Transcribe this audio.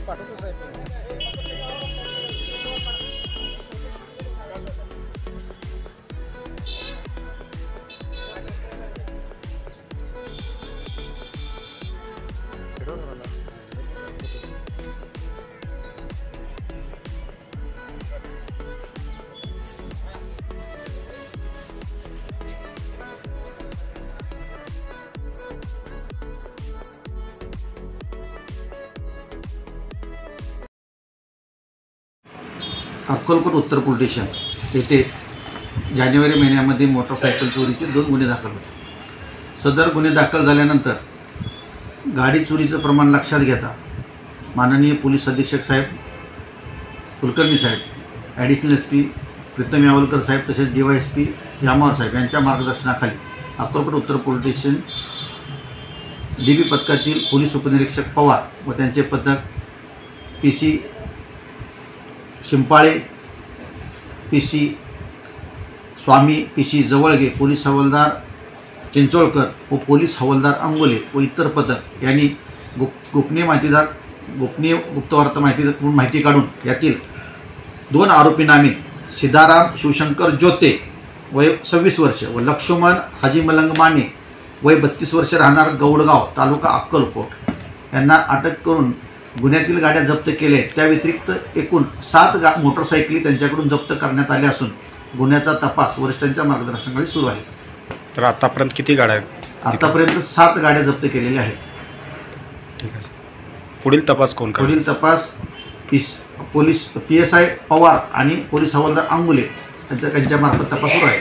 पाठवतो साहेब. अक्कलकोट उत्तर police station येथे जानेवारी महिन्यामध्ये मोटरसायकल चोरीचे 2 गुन्हे दाखल होते. सदर गुन्हे दाखल झाल्यानंतर गाडी चोरीचं प्रमाण लक्षात घेता माननीय पोलीस अधीक्षक साहेब कुलकर्णी साहेब, ॲडिशनल SP प्रीतम यावलकर साहेब तसेच DYSP यामावर साहेब यांच्या मार्गदर्शनाखाली अक्कलकोट उत्तर पोलीस स्टेशन DB पथकातील पोलीस उपनिरीक्षक पवार व त्यांचे पथक PC शिंपाळे, PC स्वामी, PC जवळगे, पोलीस हवालदार चिंचोळकर व पोलीस हवालदार अंगोले व इतर पथक यांनी गोपनीय गुप्तवार्ता माहिती काढून यातील 2 आरोपी नामे सिद्धाराम शिवशंकर जोते वय 26 वर्ष व लक्ष्मण हाजी मलंग माने वय 32 वर्ष राहणार गौडगाव तालुका अक्कलकोट यांना अटक करून गुन्ह्यातील गाड्या जप्त केल्या आहेत. त्या व्यतिरिक्त एकूण 7 मोटरसायकली त्यांच्याकडून जप्त करण्यात आल्या असून गुन्ह्याचा तपास वरिष्ठांच्या मार्गदर्शनाखाली सुरू आहे. तर आतापर्यंत किती गाड्या आहेत? आतापर्यंत 7 गाड्या जप्त केलेल्या आहेत. ठीक आहे. पुढील तपास कोण करेल? पुढील तपास पोलीस PSI पवार आणि पोलीस हवालदार अंगुले यांच्या मार्फत तपास सुरू आहे.